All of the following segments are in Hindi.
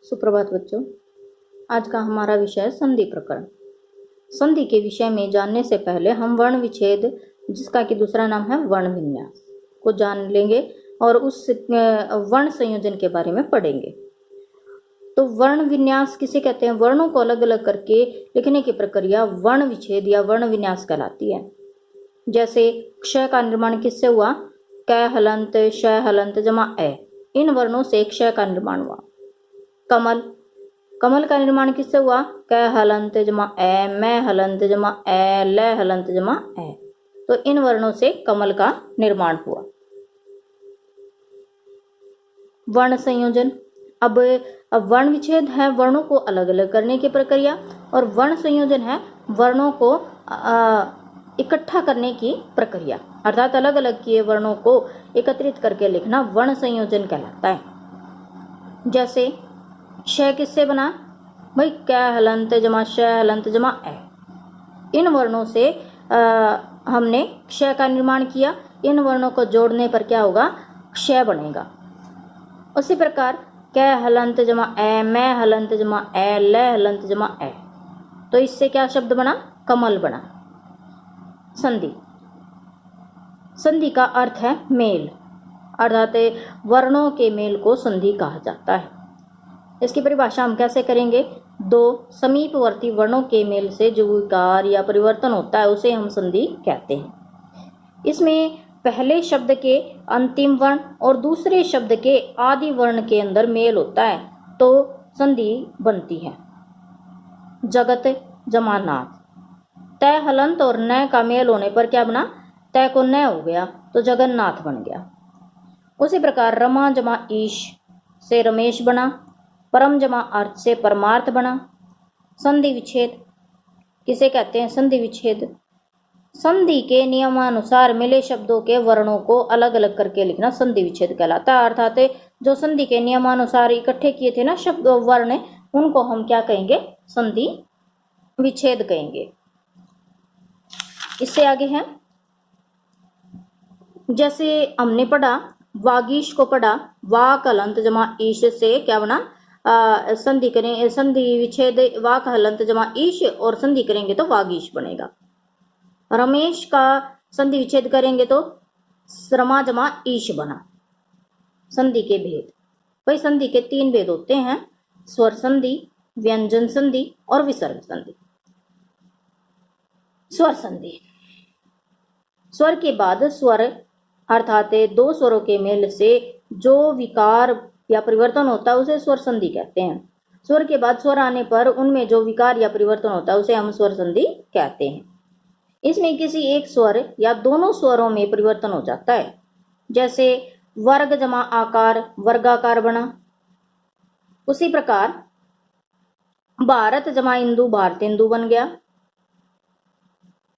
सुप्रभात बच्चों। आज का हमारा विषय है संधि प्रकरण। संधि के विषय में जानने से पहले हम वर्ण विच्छेद, जिसका कि दूसरा नाम है वर्ण विन्यास, को जान लेंगे और उस वर्ण संयोजन के बारे में पढ़ेंगे। तो वर्ण विन्यास किसे कहते हैं? वर्णों को अलग अलग करके लिखने की प्रक्रिया वर्ण विच्छेद या वर्ण विन्यास कहलाती है। जैसे क्ष का निर्माण किससे हुआ? क हलंत, श हलंत जमा ए, इन वर्णों से क्ष का निर्माण हुआ। कमल, कमल का निर्माण किससे हुआ? क हलंत जमा ए, मैं हलंत जमा ए, ल हलंत जमा ए, तो इन वर्णों से कमल का निर्माण हुआ। वर्ण संयोजन, अब वर्ण विच्छेद है वर्णों को अलग अलग करने की प्रक्रिया, और वर्ण संयोजन है वर्णों को इकट्ठा करने की प्रक्रिया, अर्थात अलग अलग किए वर्णों को एकत्रित करके लिखना वर्ण संयोजन कहलाता है। जैसे श किससे बना? भाई क हलंत जमा श हलंत जमा ए, इन वर्णों से हमने क्ष का निर्माण किया। इन वर्णों को जोड़ने पर क्या होगा? क्ष बनेगा। उसी प्रकार क हलंत जमा ए, मैं हलंत जमा ए, ल हलंत जमा ए, तो इससे क्या शब्द बना? कमल बना। संधि, संधि का अर्थ है मेल, अर्थात वर्णों के मेल को संधि कहा जाता है। इसकी परिभाषा हम कैसे करेंगे? दो समीपवर्ती वर्णों के मेल से जो विकार या परिवर्तन होता है उसे हम संधि कहते हैं। इसमें पहले शब्द के अंतिम वर्ण और दूसरे शब्द के आदि वर्ण के अंदर मेल होता है तो संधि बनती है। जगत जमा नाथ, तय हलंत और न का मेल होने पर क्या बना? तय को न हो गया तो जगन्नाथ बन गया। उसी प्रकार रमा जमा ईश से रमेश बना, परम जमा अर्थ से परमार्थ बना। संधि विच्छेद किसे कहते हैं? संधि विच्छेद संधि के नियमानुसार मिले शब्दों के वर्णों को अलग अलग करके लिखना संधि विच्छेद कहलाता है। अर्थात जो संधि के नियमानुसार इकट्ठे किए थे ना शब्द वर्ण, उनको हम क्या कहेंगे? संधि विच्छेद कहेंगे। इससे आगे है, जैसे हमने पढ़ा वागीश को पढ़ा, वाक हलंत जमा ईश से क्या बना? संधि करें, संधि विच्छेद वाक हलंत जमा ईश, और संधि करेंगे तो वागीश बनेगा। रमेश का संधि विच्छेद करेंगे तो रमा जमा ईश बना। संधि के भेद, भाई संधि के तीन भेद होते हैं, स्वर संधि, व्यंजन संधि और विसर्ग संधि। स्वर संधि, स्वर के बाद स्वर अर्थात दो स्वरों के मेल से जो विकार या परिवर्तन होता है उसे स्वर संधि कहते हैं। स्वर के बाद स्वर आने पर उनमें जो विकार या परिवर्तन होता है उसे हम स्वर संधि कहते हैं। इसमें किसी एक स्वर या दोनों स्वरों में परिवर्तन हो जाता है। जैसे वर्ग जमा आकार वर्गाकार बना। उसी प्रकार भारत जमा इंदु भारतेंदु बन गया।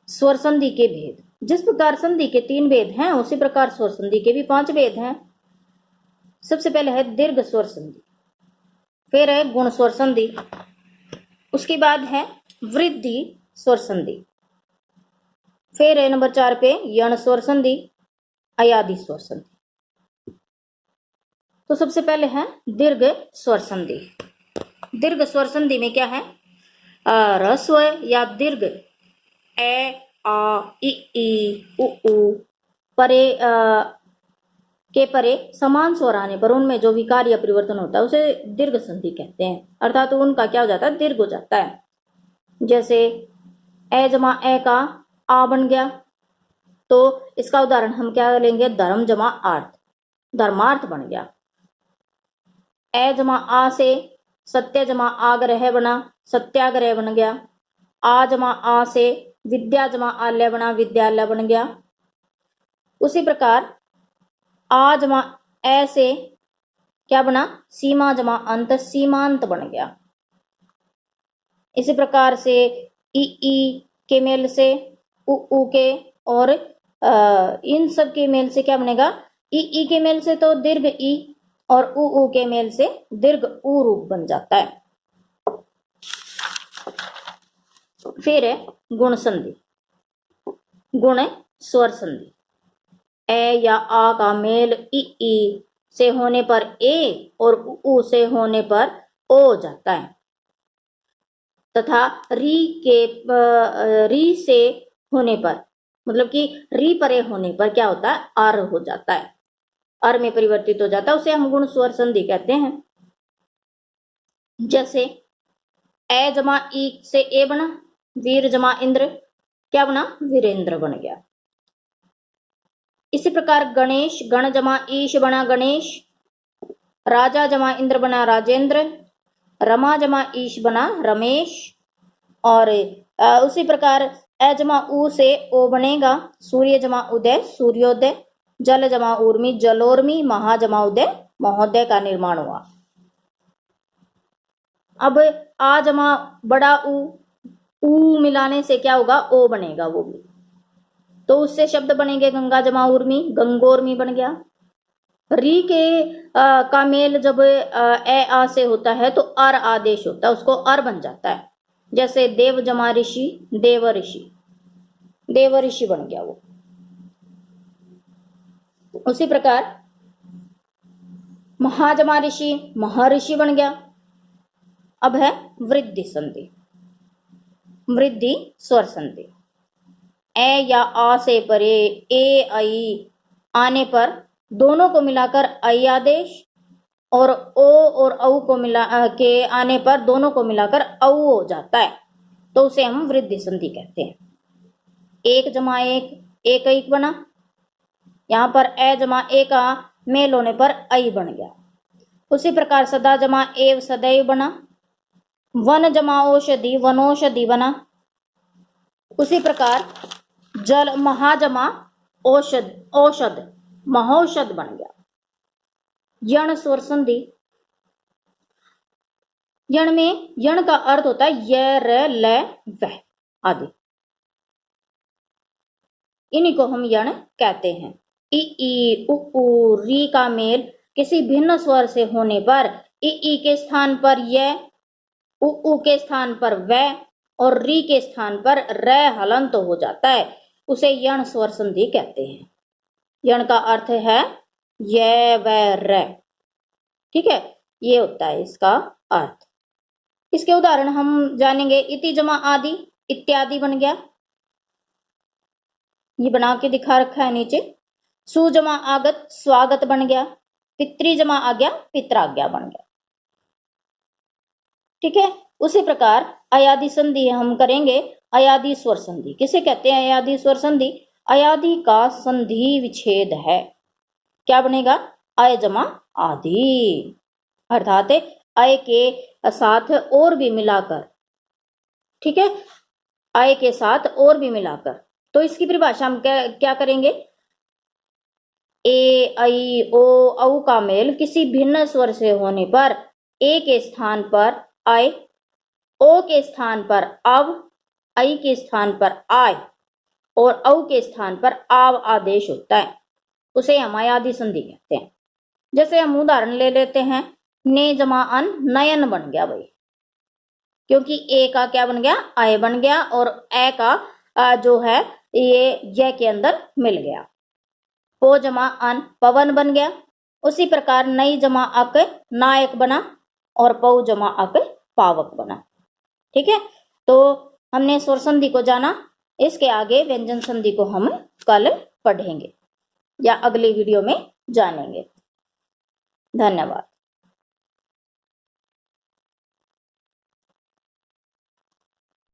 स्वर संधि के भेद, जिस प्रकार संधि के तीन भेद हैं उसी प्रकार स्वर संधि के भी 5 भेद हैं। सबसे पहले है दीर्घ स्वर संधि, फिर है गुण स्वर संधि, उसके बाद है वृद्धि स्वर संधि, फिर है नंबर 4 पे यण स्वर संधि, अयादि स्वर संधि। तो सबसे पहले है दीर्घ स्वर संधि। दीर्घ स्वर संधि में क्या है? ह्रस्व या दीर्घ ए आ इ उ ऊ परे के परे समान स्वर आने पर उनमें जो विकार या परिवर्तन होता है उसे दीर्घ संधि कहते हैं, अर्थात तो उनका क्या हो जाता है? दीर्घ हो जाता है। जैसे ए जमा ए का आ बन गया, तो इसका उदाहरण हम क्या लेंगे? धर्म जमा आर्थ, धर्मार्थ बन गया। ए जमा आ से सत्य जमा आग्रह बना, सत्याग्रह बन गया। आ जमा आ से विद्या जमा आल्य बना, विद्यालय बन गया। उसी प्रकार आ जमा ए से क्या बना? सीमा जमा अंत, सीमांत बन गया। इसी प्रकार से ई के मेल से उ के और इन सब के मेल से क्या बनेगा? ई के मेल से तो दीर्घ ई और उ के मेल से दीर्घ उ रूप बन जाता है। फिर है गुण संधि, गुण स्वर संधि। ए या आ का मेल ई से होने पर ए और उ से होने पर ओ हो जाता है, तथा री से होने पर, मतलब कि री परे होने पर क्या होता है, अर हो जाता है, अर में परिवर्तित हो जाता है, उसे हम गुण स्वर संधि कहते हैं। जैसे ए जमा ई से ए बना, वीर जमा इंद्र, क्या बना, वीरेंद्र बन गया। इसी प्रकार गणेश, गण जमा ईश बना गणेश, राजा जमा इंद्र बना राजेंद्र, रमा जमा ईश बना रमेश, और उसी प्रकार ए जमा ऊ से ओ बनेगा, सूर्य जमा उदय सूर्योदय, जल जमा उर्मी जलोर्मी, महा जमा उदय महोदय का निर्माण हुआ। अब आ जमा बड़ा ऊ मिलाने से क्या होगा, ओ बनेगा वो भी, तो उससे शब्द बनेंगे गंगा जमा उर्मी, गंगोर्मी बन गया। री के का मेल जब ए आ से होता है तो अर आदेश होता है, उसको अर बन जाता है। जैसे देव जमा ऋषि, देव ऋषि, देव ऋषि बन गया वो। उसी प्रकार महाजमा ऋषि, महर्षि बन गया। अब है वृद्धि संधि, वृद्धि स्वर संधि। ए या आ से परे ए आई आने पर दोनों को मिलाकर आई आदेश, और ओ और औ को मिला के आने पर दोनों को मिलाकर औ हो जाता है, तो उसे हम वृद्धि संधि कहते हैं। एक जमा एक, एक एक बना, यहां पर ए जमा ए का मेल होने पर आई बन गया। उसी प्रकार सदा जमा एव सदैव बना, वन जमा औषधि वनौषधि बना। उसी प्रकार जल महाजमा औषध औषध महौषध बन गया। यण स्वर संधि, यण में यण का अर्थ होता है य र ल व आदि, इन्हीं को हम यण कहते हैं। इ ई उ ऊ री का मेल किसी भिन्न स्वर से होने पर इ ई के स्थान पर य, उ ऊ के स्थान पर व और री के स्थान पर र हलंत हो जाता है, उसे यण स्वर संधि कहते हैं। यण का अर्थ है य व र, ठीक है, ये होता है इसका अर्थ। इसके उदाहरण हम जानेंगे। इति जमा आदि, इत्यादि बन गया, ये बना के दिखा रखा है नीचे। सु जमा आगत, स्वागत बन गया। पितृ जमा आज्ञा, पित्राज्ञा बन गया, ठीक है। उसी प्रकार अयादि संधि हम करेंगे। अयादि स्वर संधि किसे कहते हैं? अयादि स्वर संधि अयादि का संधि विच्छेद है। क्या बनेगा? अय जमा आदि, अर्थात अय के साथ और भी मिलाकर, ठीक है, अय के साथ और भी मिलाकर। तो इसकी परिभाषा हम क्या करेंगे? ए आई ओ औ का मेल किसी भिन्न स्वर से होने पर ए के स्थान पर अय, ओ के स्थान पर अव, आई के स्थान पर आय और औ के स्थान पर आव आदेश होता है, उसे हम अयादि संधि कहते हैं। जैसे हम उदाहरण ले लेते हैं। ने जमा अन, नयन बन गया भाई, क्योंकि ए का क्या बन गया? आय बन गया, और ए का जो है ये के अंदर मिल गया। पो जमा अन, पवन बन गया। उसी प्रकार नई जमा अक, नायक बना, और पौ जमा अक, पावक बना, ठीक है। तो हमने स्वर संधि को जाना, इसके आगे व्यंजन संधि को हम कल पढ़ेंगे या अगले वीडियो में जानेंगे। धन्यवाद।